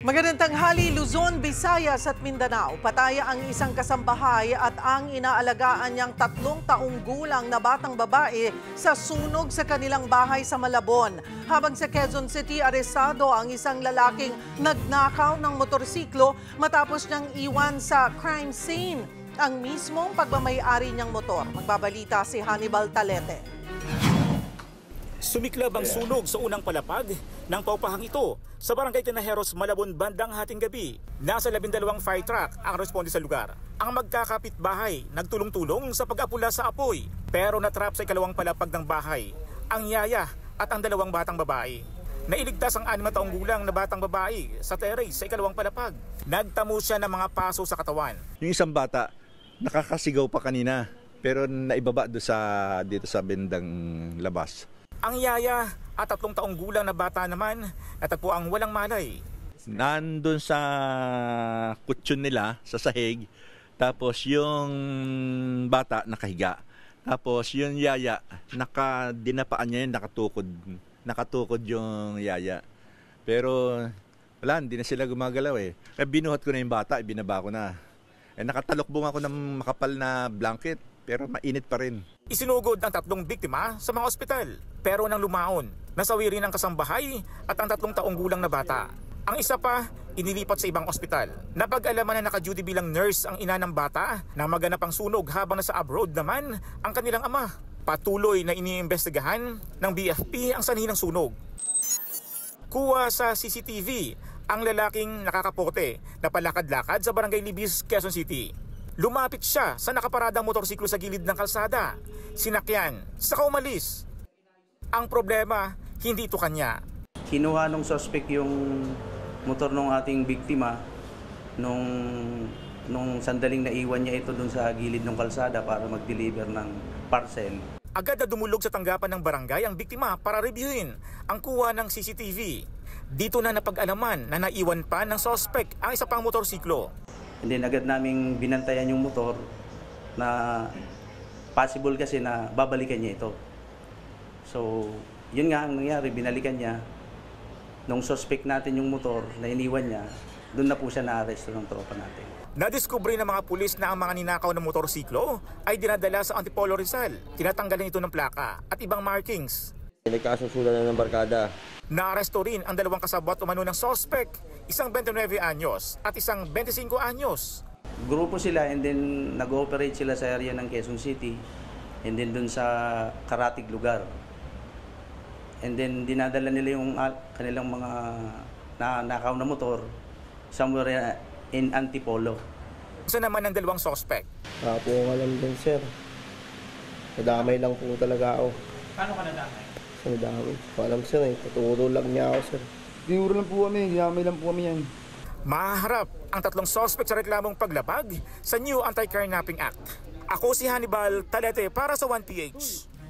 Magandang tanghali, Luzon, Visayas at Mindanao. Pataya ang isang kasambahay at ang inaalagaan niyang 3 taong gulang na batang babae sa sunog sa kanilang bahay sa Malabon. Habang sa Quezon City, arestado ang isang lalaking nagnakaw ng motorsiklo matapos niyang iwan sa crime scene ang mismong pagmamay-ari niyang motor. Magbabalita si Hannibal Talete. Sumiklab ang sunog sa unang palapag ng paupahang ito sa Barangay Tinajeros, Malabon bandang hating gabi. Nasa 12 fire truck ang responde sa lugar. Ang magkakapitbahay nagtulong-tulong sa pag-apula sa apoy, pero natrap sa ikalawang palapag ng bahay ang yaya at ang 2 batang babae. Nailigtas ang 6 taong gulang na batang babae sa terrace sa ikalawang palapag. Nagtamo siya ng mga paso sa katawan. Yung isang bata nakakasigaw pa kanina pero naibaba dito sa bendang labas. Ang yaya at 3 taong gulang na bata naman natagpo ang walang malay. Nandun sa kutsyon nila sa sahig, tapos yung bata nakahiga. Tapos yung yaya, dinapaan niya yun, nakatukod yung yaya. Pero wala, hindi na sila gumagalaw eh. Kaya binuhat ko na yung bata, ibinaba ko na. Nakatalokbong ako ng makapal na blanket, pero mainit pa rin. Isinugod ang 3 biktima sa mga ospital, pero nang lumaon, nasawi rin ang kasambahay at ang 3 taong gulang na bata. Ang isa pa, inilipat sa ibang ospital. Napag-alaman na naka-duty bilang nurse ang ina ng bata nang maganap ang sunog habang nasa abroad naman ang kanilang ama. Patuloy na iniimbestigahan ng BFP ang sanhi ng sunog. Kuha sa CCTV ang lalaking nakakapote na palakad-lakad sa Barangay Libis, Quezon City. Lumapit siya sa nakaparadang motorsiklo sa gilid ng kalsada. Sinakyan, saka umalis. Ang problema, hindi ito kanya. Kinuha ng suspect yung motor ng ating biktima nung sandaling naiwan niya ito dun sa gilid ng kalsada para mag-deliver ng parcel. Agad na dumulog sa tanggapan ng barangay ang biktima para reviewin ang kuha ng CCTV. Dito na napag-alaman na naiwan pa ng suspect ang isa pang motorsiklo. And then agad naming binantayan yung motor na possible kasi na babalikan niya ito. So, yun nga ang nangyari, binalikan niya. Nung suspect natin yung motor na iniwan niya, doon na po siya na-arresto ng tropa natin. Nadiskubre ng mga pulis na ang mga ninakaw ng motorsiklo ay dinadala sa Antipolo Rizal. Tinatanggalan ito ng plaka at ibang markings. Nagkasusulan na ng barkada. Naaresto rin ang 2 kasabwat umano ng suspect, isang 29 anyos at isang 25 anyos. Grupo sila and then nag-ooperate sila sa area ng Quezon City and then dun sa karatig lugar. And then dinadala nila yung kanilang mga nakaw na motor somewhere in Antipolo. Isa naman ang 2 suspect. Po alam din sir. Nadamay lang po talaga ako. Paano ka nadamay? Nadamay. Alam sir eh. Paturo lang niya ako sir. Dinuro lang po kami. Dinamay lang po kami yan. Maharap ang 3 suspect sa reklamong paglabag sa New Anti-Carnapping Act. Ako si Hannibal Talete para sa 1PH.